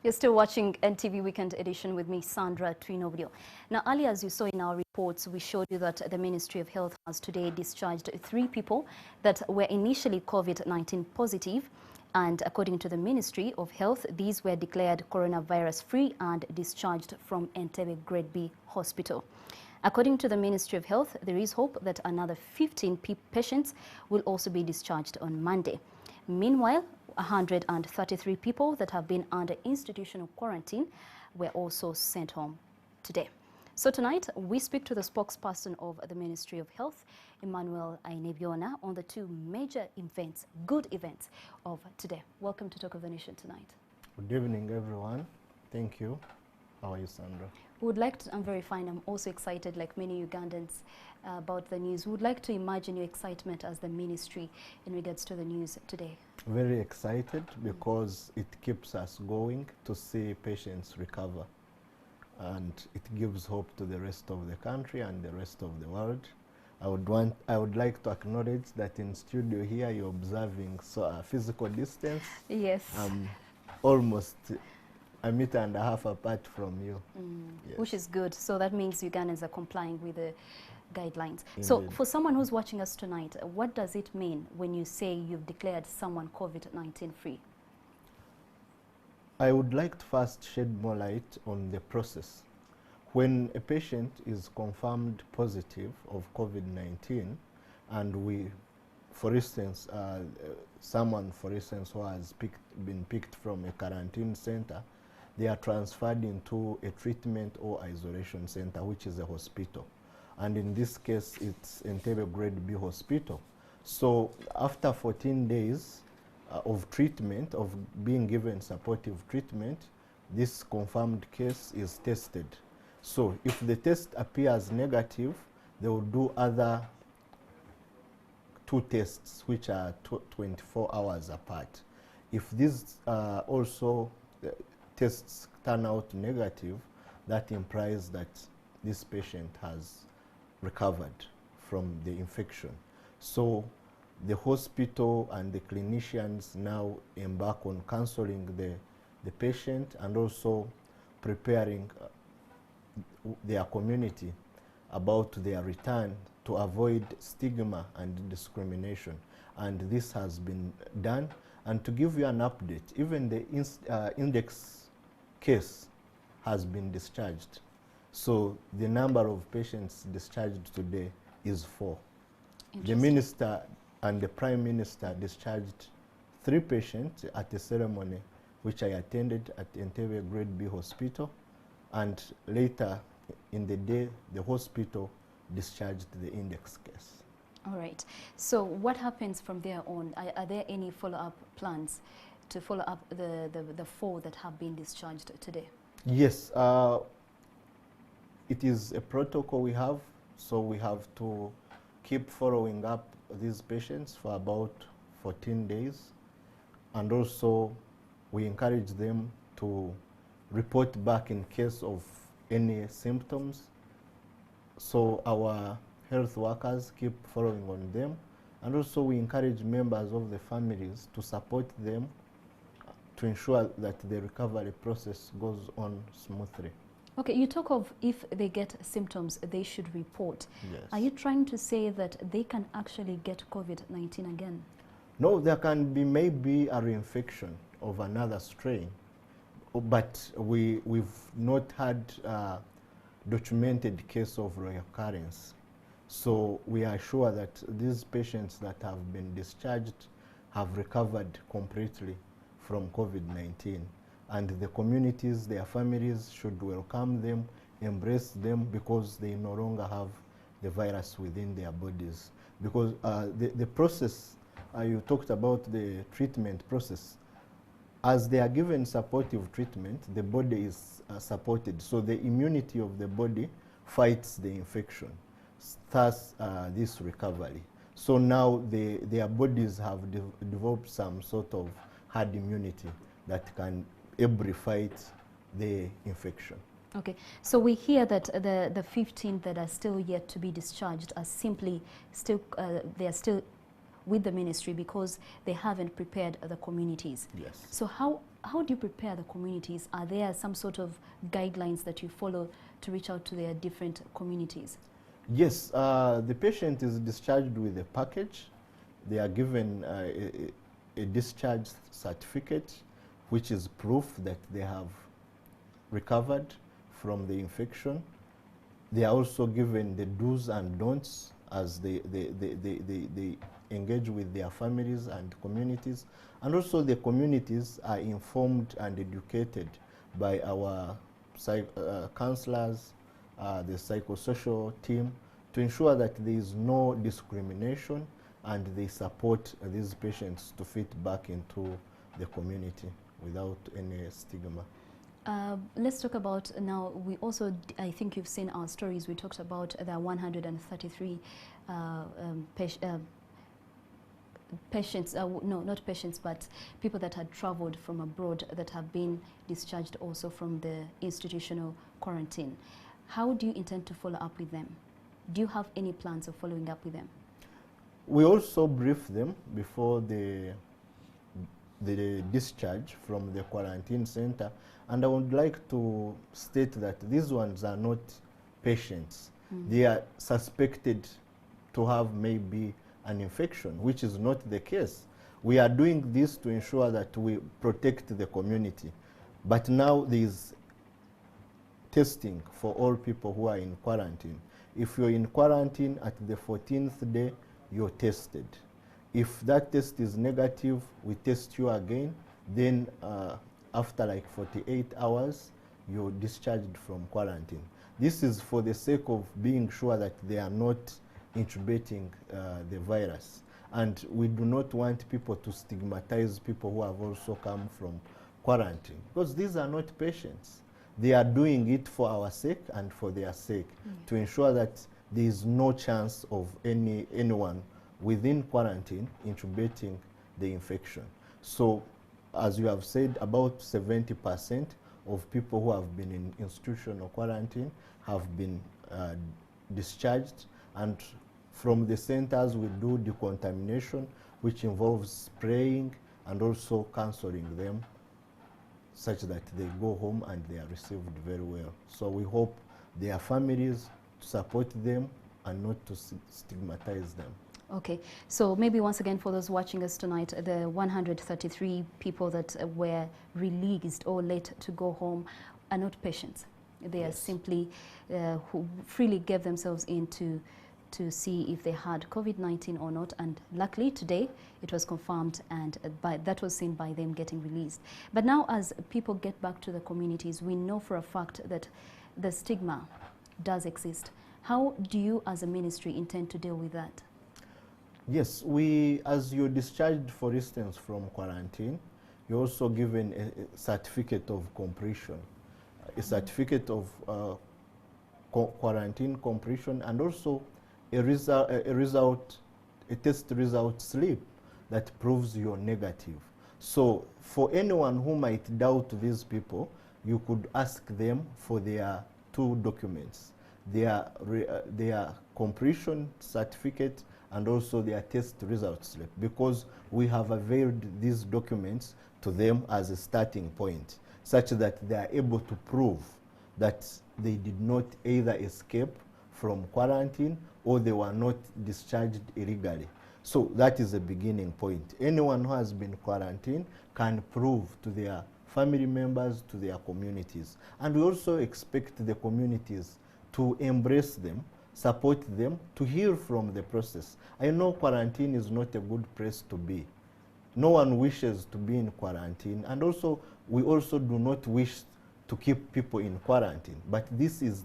You're still watching NTV Weekend Edition with me, Sandra Twinobudio. Now, earlier, as you saw in our reports, we showed you that the Ministry of Health has today discharged 3 people that were initially COVID-19 positive. And according to the Ministry of Health, these were declared coronavirus-free and discharged from Entebbe Grade B Hospital. According to the Ministry of Health, there is hope that another 15 patients will also be discharged on Monday. Meanwhile, 133 people that have been under institutional quarantine were also sent home today. So tonight, we speak to the spokesperson of the Ministry of Health, Emmanuel Ainebiona, on the 2 major events, good events of today. Welcome to Talk of the Nation tonight. Good evening, everyone. Thank you. How are you, Sandra? Would like to, I'm very fine. I'm also excited, like many Ugandans, about the news. Would like to imagine your excitement as the ministry in regards to the news today. Very excited because it keeps us going to see patients recover. And it gives hope to the rest of the country and the rest of the world. I would like to acknowledge that in studio here you're observing physical distance. Yes. Almost 1.5 meters apart from you. Yes. Which is good. So that means Ugandans are complying with the guidelines. Indeed. So for someone who's watching us tonight, what does it mean when you say you've declared someone COVID-19 free? I would like to first shed more light on the process. When a patient is confirmed positive of COVID-19 and we, for instance, someone, for instance, who has been picked from a quarantine center, they are transferred into a treatment or isolation center, which is a hospital. And in this case, it's Entebbe Grade B Hospital. So after 14 days of treatment, of being given supportive treatment, this confirmed case is tested. So if the test appears negative, they will do other 2 tests, which are 24 hours apart. If these also tests turn out negative, that implies that this patient has recovered from the infection. So the hospital and the clinicians now embark on counseling the patient and also preparing their community about their return to avoid stigma and discrimination. And this has been done. And to give you an update, even the index case has been discharged. So the number of patients discharged today is 4. The minister and the Prime Minister discharged 3 patients at a ceremony which I attended at Entebbe Grade B Hospital, and later in the day the hospital discharged the index case. All right. So what happens from there on? Are there any follow-up plans to follow up the 4 that have been discharged today? Yes. It is a protocol we have, so we have to keep following up these patients for about 14 days. And also we encourage them to report back in case of any symptoms. So our health workers keep following on them. And also we encourage members of the families to support them to ensure that the recovery process goes on smoothly. Okay, you talk of if they get symptoms, they should report. Yes. Are you trying to say that they can actually get COVID-19 again? No, there can be maybe a reinfection of another strain, but we've not had a documented case of reoccurrence. So we are sure that these patients that have been discharged have recovered completely from COVID-19. And the communities, their families should welcome them, embrace them, because they no longer have the virus within their bodies. Because the process, you talked about the treatment process, as they are given supportive treatment, the body is supported. So the immunity of the body fights the infection, thus this recovery. So now their bodies have developed some sort of herd immunity that can fight the infection. Okay, so we hear that the 15 that are still yet to be discharged are simply still, they are still with the ministry because they haven't prepared the communities. Yes. So how how do you prepare the communities? Are there some sort of guidelines that you follow to reach out to their different communities? Yes, the patient is discharged with a package. They are given a discharge certificate, which is proof that they have recovered from the infection. They are also given the do's and don'ts as they engage with their families and communities. And also the communities are informed and educated by our counselors, the psychosocial team, to ensure that there is no discrimination and they support these patients to fit back into the community without any stigma. Let's talk about now, we also, I think you've seen our stories, we talked about the 133 patients, no, not patients, but people that had traveled from abroad that have been discharged also from the institutional quarantine. How do you intend to follow up with them? Do you have any plans of following up with them? We also brief them before the discharge from the quarantine center, and I would like to state that these ones are not patients. They are suspected to have maybe an infection, which is not the case. We are doing this to ensure that we protect the community. But now there is testing for all people who are in quarantine. If you're in quarantine at the 14th day, you're tested. If that test is negative, we test you again. Then after like 48 hours, you're discharged from quarantine. This is for the sake of being sure that they are not incubating the virus. And we do not want people to stigmatize people who have also come from quarantine, because these are not patients. They are doing it for our sake and for their sake, to ensure that there is no chance of anyone within quarantine incubating the infection. So, as you have said, about 70% of people who have been in institutional quarantine have been discharged, and from the centers we do decontamination, which involves spraying and also counseling them such that they go home and they are received very well. So we hope their families to support them and not to stigmatize them. Okay, so maybe once again for those watching us tonight, the 133 people that were released or let to go home are not patients. They are simply who freely gave themselves in to see if they had COVID-19 or not, and luckily today it was confirmed, and that was seen by them getting released. But now as people get back to the communities, we know for a fact that the stigma does exist. How do you as a ministry intend to deal with that? Yes, as you're discharged, for instance, from quarantine, you're also given a certificate of completion, a certificate of quarantine completion, and also a test result slip that proves you're negative. So for anyone who might doubt these people, you could ask them for their two documents, their completion certificate and also their test result slip, because we have availed these documents to them as a starting point, such that they are able to prove that they did not either escape from quarantine or they were not discharged illegally. So that is a beginning point. Anyone who has been quarantined can prove to their family members, to their communities. And we also expect the communities to embrace them, support them, to heal from the process. I know quarantine is not a good place to be. No one wishes to be in quarantine, and also we also do not wish to keep people in quarantine. But this is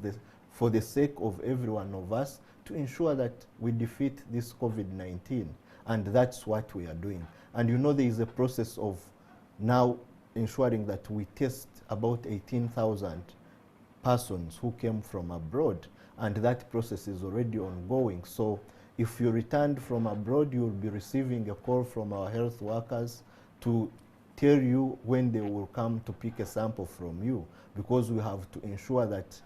for the sake of every one of us, to ensure that we defeat this COVID-19, and that's what we are doing. And you know, there is a process of now ensuring that we test about 18,000 persons who came from abroad, and that process is already ongoing. So if you returned from abroad, you will be receiving a call from our health workers to tell you when they will come to pick a sample from you, because we have to ensure that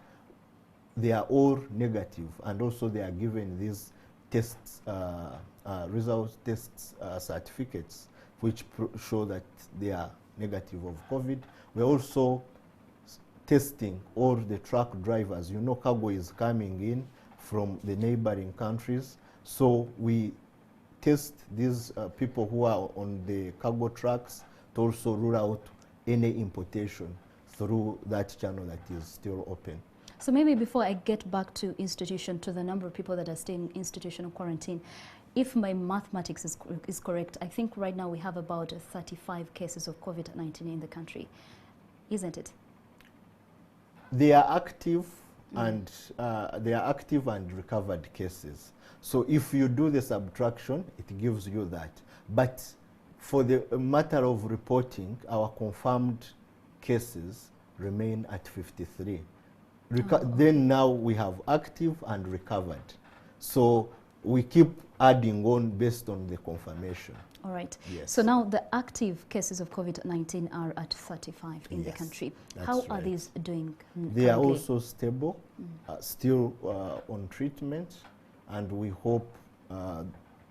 they are all negative, and also they are given these tests, results tests certificates, which show that they are negative of COVID. We're also testing all the truck drivers. You know, cargo is coming in from the neighboring countries. So we test these people who are on the cargo trucks to also rule out any importation through that channel that is still open. So maybe before I get back to institution, to the number of people that are staying in institutional quarantine, if my mathematics is correct, I think right now we have about 35 cases of COVID-19 in the country, isn't it? They are active and recovered cases. So if you do the subtraction, it gives you that. But for the matter of reporting, our confirmed cases remain at 53. Then now we have active and recovered. So we keep adding on based on the confirmation. All right. Yes. So now the active cases of COVID-19 are at 35 in the country. How are these doing They are also stable, still on treatment, and we hope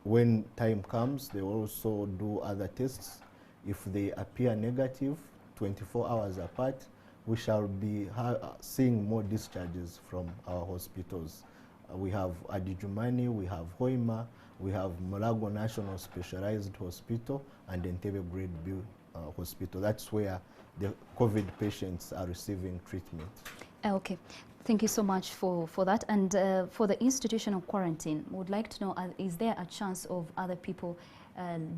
when time comes, they will also do other tests. If they appear negative 24 hours apart, we shall be seeing more discharges from our hospitals. We have Adijumani, we have Hoima, we have Mulago National Specialized Hospital, and Entebbe Grade B Hospital. That's where the COVID patients are receiving treatment. Okay. Thank you so much for that. And for the institutional quarantine, we would like to know, is there a chance of other people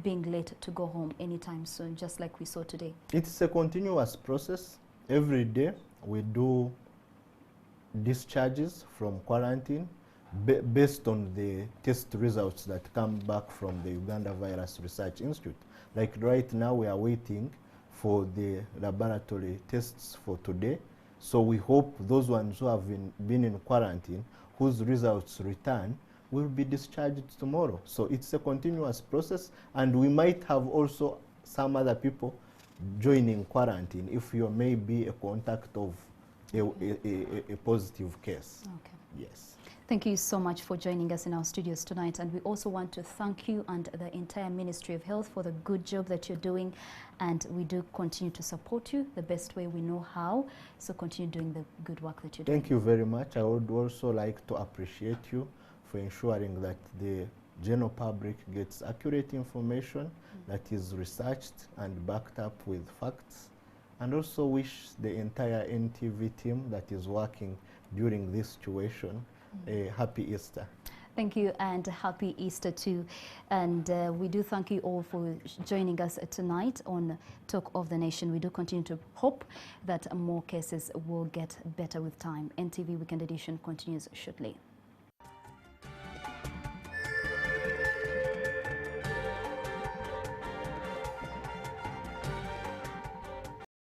being late to go home anytime soon, just like we saw today? It's a continuous process. Every day we do discharges from quarantine based on the test results that come back from the Uganda Virus Research Institute. Like right now we are waiting for the laboratory tests for today. So we hope those ones who have been in quarantine, whose results return, will be discharged tomorrow. So it's a continuous process, and we might have also some other people joining quarantine if you may be a contact of a positive case. Okay. Yes. Thank you so much for joining us in our studios tonight, and we also want to thank you and the entire Ministry of Health for the good job that you're doing, and we do continue to support you the best way we know how, so continue doing the good work that you're doing. Thank you very much. I would also like to appreciate you for ensuring that the general public gets accurate information that is researched and backed up with facts, and also wish the entire NTV team that is working during this situation a happy Easter. Thank you, and happy Easter too. And we do thank you all for joining us tonight on Talk of the Nation. We do continue to hope that more cases will get better with time. NTV Weekend Edition continues shortly.